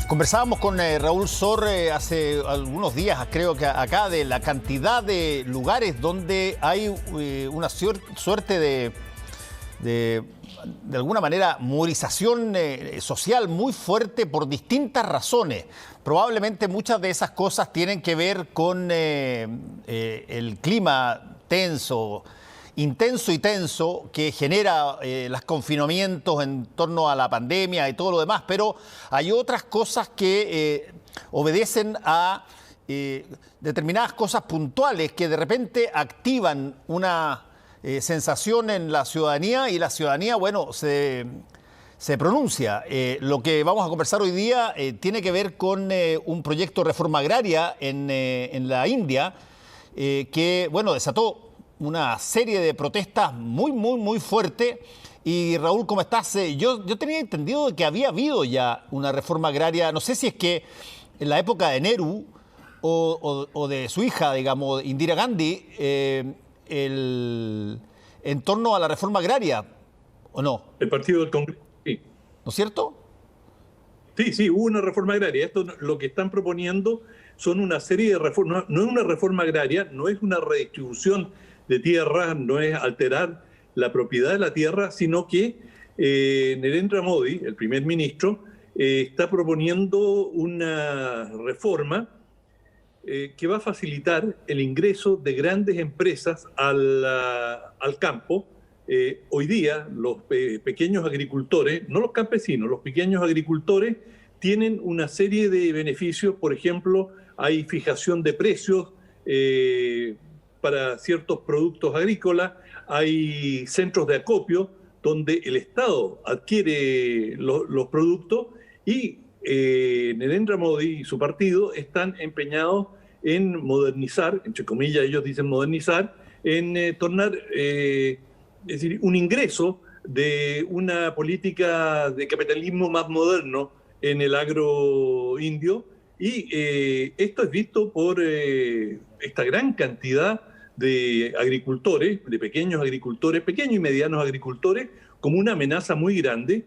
Conversábamos con Raúl Sor hace algunos días, creo que acá, de la cantidad de lugares donde hay una suerte de alguna manera, movilización social muy fuerte por distintas razones. Probablemente muchas de esas cosas tienen que ver con el clima intenso y tenso que genera los confinamientos en torno a la pandemia y todo lo demás, pero hay otras cosas que obedecen a determinadas cosas puntuales que de repente activan una sensación en la ciudadanía, y la ciudadanía, bueno, se pronuncia. Lo que vamos a conversar hoy día tiene que ver con un proyecto de reforma agraria en la India que, bueno, desató una serie de protestas muy fuerte. Y Raúl, ¿cómo estás? Yo tenía entendido que había habido ya una reforma agraria, no sé si es que en la época de Nehru o de su hija, digamos, Indira Gandhi, en torno a la reforma agraria, ¿o no? El Partido del Congreso, sí. ¿No es cierto? Sí, hubo una reforma agraria. Esto lo que están proponiendo son una serie de reformas. No es una reforma agraria, no es una redistribución de tierras, no es alterar la propiedad de la tierra, sino que Narendra Modi, el primer ministro, está proponiendo una reforma que va a facilitar el ingreso de grandes empresas al campo. Hoy día los pequeños agricultores, no los campesinos, los pequeños agricultores tienen una serie de beneficios. Por ejemplo, hay fijación de precios para ciertos productos agrícolas, hay centros de acopio donde el Estado adquiere los productos, y Narendra Modi y su partido están empeñados en modernizar, entre comillas ellos dicen modernizar, en tornar, es decir, un ingreso de una política de capitalismo más moderno en el agro indio. Y esto es visto por esta gran cantidad de agricultores, de pequeños y medianos agricultores, como una amenaza muy grande.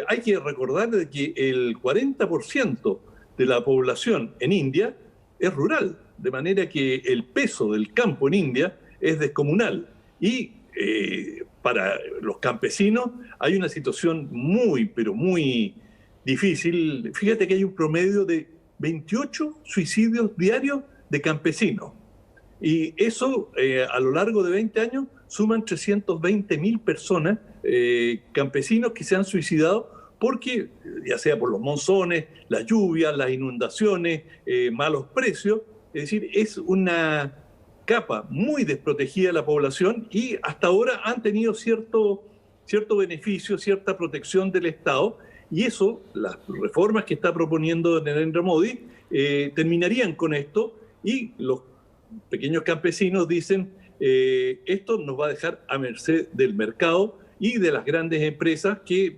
Hay que recordar de que el 40% de la población en India es rural, de manera que el peso del campo en India es descomunal. Y para los campesinos hay una situación pero muy difícil. Fíjate que hay un promedio de 28 suicidios diarios de campesinos. Y eso, a lo largo de 20 años, suman 320.000 personas, campesinos que se han suicidado porque, ya sea por los monzones, las lluvias, las inundaciones, malos precios. Es decir, es una capa muy desprotegida de la población, y hasta ahora han tenido cierto beneficio, cierta protección del Estado. Y eso, las reformas que está proponiendo Narendra Modi, terminarían con esto, y los pequeños campesinos dicen esto nos va a dejar a merced del mercado y de las grandes empresas que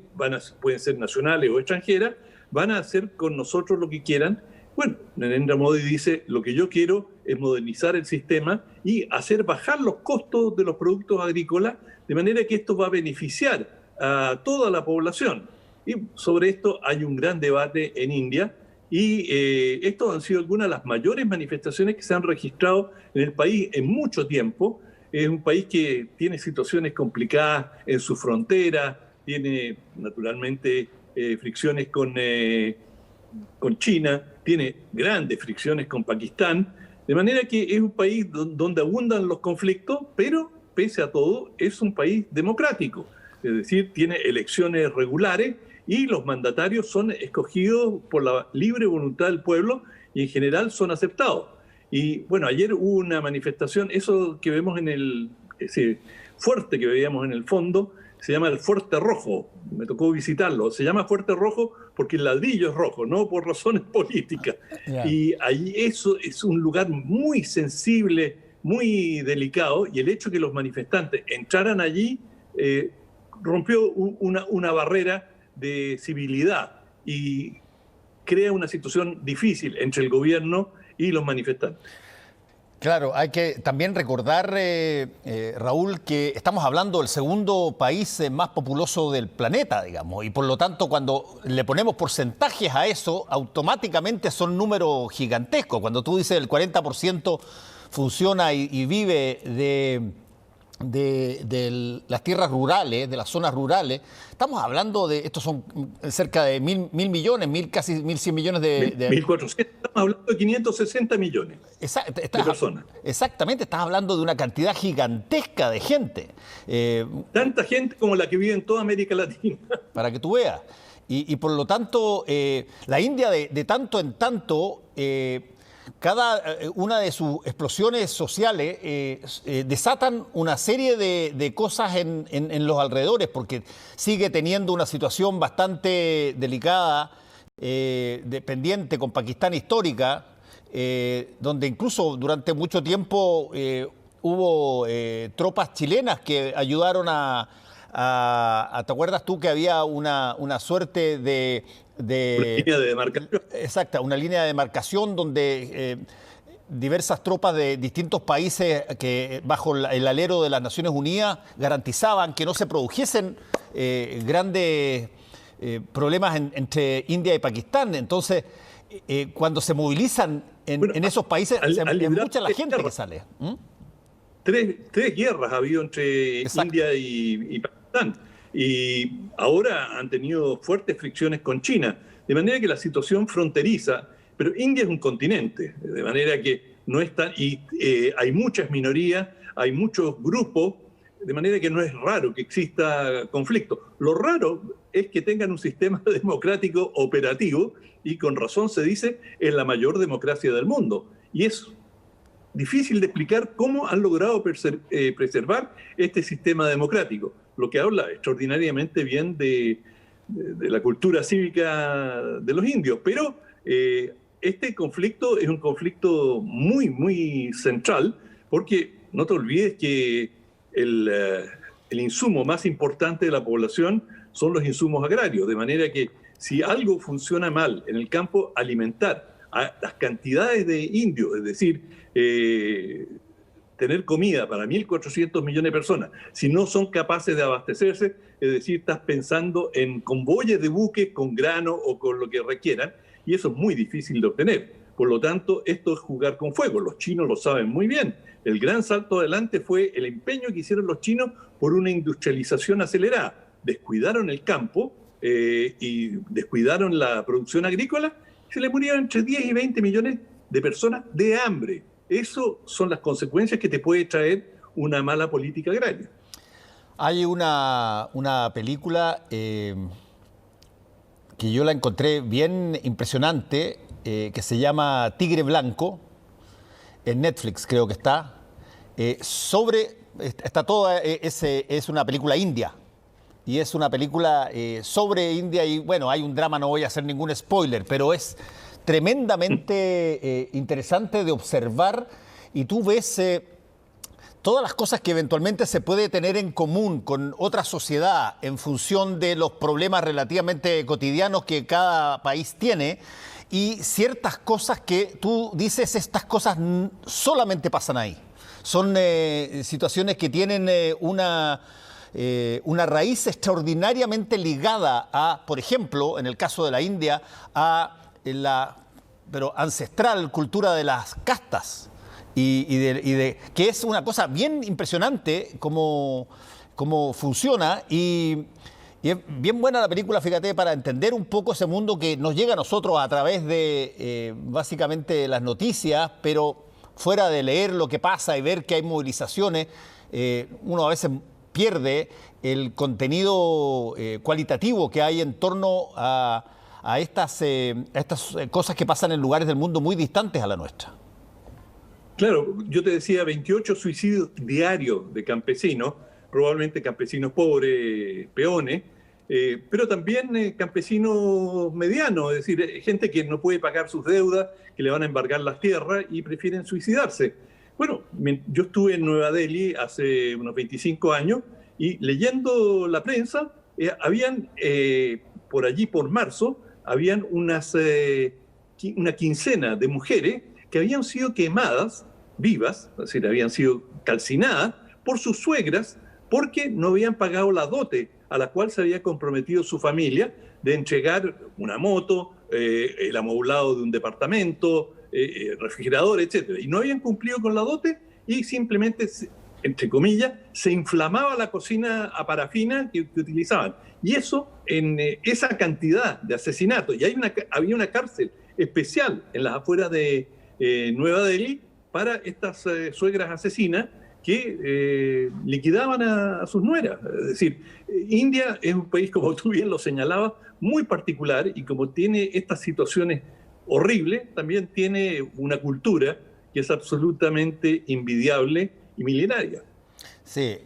pueden ser nacionales o extranjeras, van a hacer con nosotros lo que quieran. Bueno, Narendra Modi dice, lo que yo quiero es modernizar el sistema y hacer bajar los costos de los productos agrícolas, de manera que esto va a beneficiar a toda la población. Y sobre esto hay un gran debate en India, y estos han sido algunas de las mayores manifestaciones que se han registrado en el país en mucho tiempo. Es un país que tiene situaciones complicadas en su frontera, tiene naturalmente fricciones con China, tiene grandes fricciones con Pakistán, de manera que es un país donde abundan los conflictos, pero pese a todo es un país democrático, es decir, tiene elecciones regulares y los mandatarios son escogidos por la libre voluntad del pueblo y en general son aceptados. Y bueno, ayer hubo una manifestación, eso que vemos ese fuerte que veíamos en el fondo, se llama el Fuerte Rojo, me tocó visitarlo. Se llama Fuerte Rojo porque el ladrillo es rojo, no por razones políticas. Yeah. Y allí eso es un lugar muy sensible, muy delicado, y el hecho que los manifestantes entraran allí rompió una barrera de civilidad y crea una situación difícil entre el gobierno y los manifestantes. Claro, hay que también recordar, Raúl, que estamos hablando del segundo país más populoso del planeta, digamos, y por lo tanto cuando le ponemos porcentajes a eso, automáticamente son números gigantescos. Cuando tú dices el 40% funciona y vive de las tierras rurales, de las zonas rurales, estamos hablando de, estos son cerca de mil millones, casi 1.100 millones de 1.400, estamos hablando de 560 millones de personas. Exactamente, estás hablando de una cantidad gigantesca de gente. Tanta gente como la que vive en toda América Latina. Para que tú veas. Y por lo tanto, la India de tanto en tanto, cada una de sus explosiones sociales desatan una serie de cosas en los alrededores, porque sigue teniendo una situación bastante delicada, dependiente con Pakistán histórica, donde incluso durante mucho tiempo hubo tropas chilenas que ayudaron ¿te acuerdas tú que había una suerte de una línea de demarcación? Exacta, una línea de demarcación donde diversas tropas de distintos países que bajo el alero de las Naciones Unidas garantizaban que no se produjesen grandes problemas entre India y Pakistán. Entonces, cuando se movilizan en esos países, es mucha la gente que sale. Tres guerras ha habido entre India y Pakistán, y ahora han tenido fuertes fricciones con China, de manera que la situación fronteriza, pero India es un continente, de manera que no está, y hay muchas minorías, hay muchos grupos, de manera que no es raro que exista conflicto. Lo raro es que tengan un sistema democrático operativo, y con razón se dice, es la mayor democracia del mundo, y es difícil de explicar cómo han logrado preservar este sistema democrático, lo que habla extraordinariamente bien de la cultura cívica de los indios. Pero este conflicto es un conflicto muy, muy central, porque no te olvides que el insumo más importante de la población son los insumos agrarios, de manera que si algo funciona mal en el campo alimentar, a las cantidades de indios, es decir, tener comida para 1.400 millones de personas, si no son capaces de abastecerse, es decir, estás pensando en convoyes de buques con grano o con lo que requieran, y eso es muy difícil de obtener. Por lo tanto, esto es jugar con fuego. Los chinos lo saben muy bien. El gran salto adelante fue el empeño que hicieron los chinos por una industrialización acelerada. Descuidaron el campo y descuidaron la producción agrícola, se le murieron entre 10 y 20 millones de personas de hambre. Eso son las consecuencias que te puede traer una mala política agraria. Hay una película que yo la encontré bien impresionante, que se llama Tigre Blanco, en Netflix creo que está, está toda, es una película india. Y es una película sobre India y bueno, hay un drama, no voy a hacer ningún spoiler, pero es tremendamente interesante de observar y tú ves todas las cosas que eventualmente se puede tener en común con otra sociedad en función de los problemas relativamente cotidianos que cada país tiene y ciertas cosas que tú dices, estas cosas solamente pasan ahí. Son situaciones que tienen una raíz extraordinariamente ligada a, por ejemplo, en el caso de la India, a la ancestral cultura de las castas que es una cosa bien impresionante cómo funciona y es bien buena la película, fíjate, para entender un poco ese mundo que nos llega a nosotros a través de básicamente las noticias, pero fuera de leer lo que pasa y ver que hay movilizaciones, uno a veces pierde el contenido cualitativo que hay en torno a estas cosas que pasan en lugares del mundo muy distantes a la nuestra. Claro, yo te decía 28 suicidios diarios de campesinos, probablemente campesinos pobres, peones, pero también campesinos medianos, es decir, gente que no puede pagar sus deudas, que le van a embargar las tierras y prefieren suicidarse. Bueno, yo estuve en Nueva Delhi hace unos 25 años y leyendo la prensa, habían por allí, por marzo, habían una quincena de mujeres que habían sido quemadas vivas, es decir, habían sido calcinadas por sus suegras porque no habían pagado la dote a la cual se había comprometido su familia de entregar una moto, el amoblado de un departamento, refrigerador, etc. Y no habían cumplido con la dote y simplemente, entre comillas, se inflamaba la cocina a parafina que utilizaban. Y eso, en esa cantidad de asesinatos, y había una cárcel especial en las afueras de Nueva Delhi para estas suegras asesinas que liquidaban a sus nueras. Es decir, India es un país, como tú bien lo señalabas, muy particular, y como tiene estas situaciones horribles, también tiene una cultura que es absolutamente envidiable y milenaria. Sí,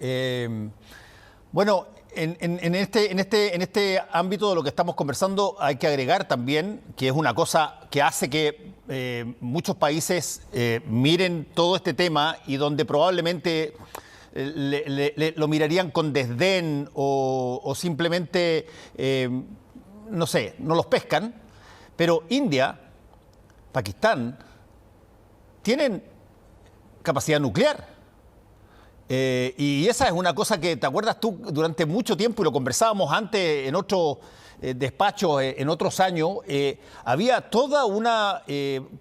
bueno, en este ámbito de lo que estamos conversando hay que agregar también que es una cosa que hace que muchos países miren todo este tema y donde probablemente lo mirarían con desdén o simplemente, no sé, no los pescan, pero India, Pakistán, tienen capacidad nuclear. Y esa es una cosa que, ¿te acuerdas tú? Durante mucho tiempo, y lo conversábamos antes en otros despachos, en otros años, había toda una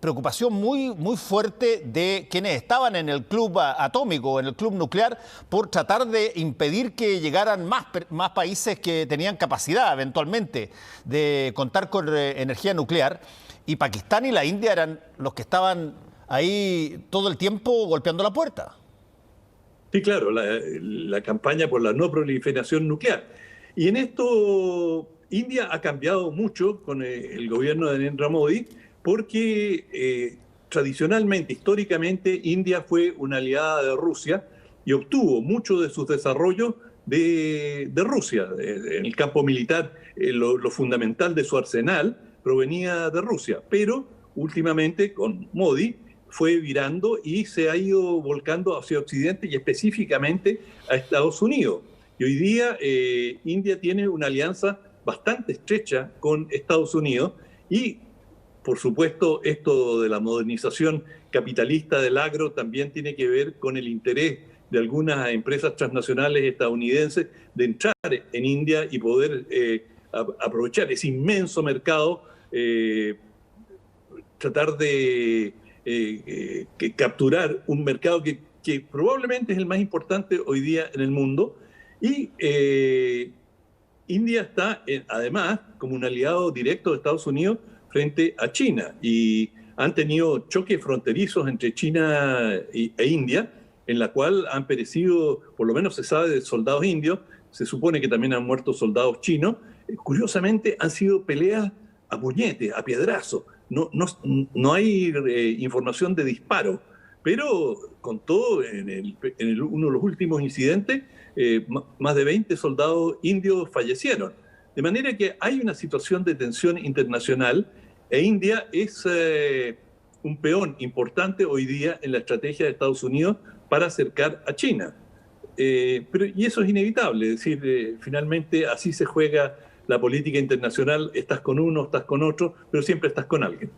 preocupación muy fuerte de quienes estaban en el club atómico, en el club nuclear, por tratar de impedir que llegaran más países que tenían capacidad eventualmente de contar con energía nuclear. Y Pakistán y la India eran los que estaban ahí todo el tiempo golpeando la puerta. Sí, claro, la campaña por la no proliferación nuclear. Y en esto India ha cambiado mucho con el gobierno de Narendra Modi, porque tradicionalmente, históricamente, India fue una aliada de Rusia y obtuvo mucho de sus desarrollos de Rusia. En el campo militar, lo fundamental de su arsenal provenía de Rusia, pero últimamente con Modi fue virando y se ha ido volcando hacia Occidente y específicamente a Estados Unidos. Y hoy día India tiene una alianza bastante estrecha con Estados Unidos y, por supuesto, esto de la modernización capitalista del agro también tiene que ver con el interés de algunas empresas transnacionales estadounidenses de entrar en India y poder aprovechar ese inmenso mercado, tratar de capturar un mercado que probablemente es el más importante hoy día en el mundo. Y India está, además, como un aliado directo de Estados Unidos frente a China. Y han tenido choques fronterizos entre China e India, en la cual han perecido, por lo menos se sabe, de soldados indios. Se supone que también han muerto soldados chinos. Curiosamente, han sido peleas a puñetes, a piedrazos. No hay información de disparo, pero con todo, en uno de los últimos incidentes, más de 20 soldados indios fallecieron. De manera que hay una situación de tensión internacional e India es un peón importante hoy día en la estrategia de Estados Unidos para acercar a China. Y eso es inevitable, es decir, finalmente así se juega la política internacional, estás con uno, estás con otro, pero siempre estás con alguien.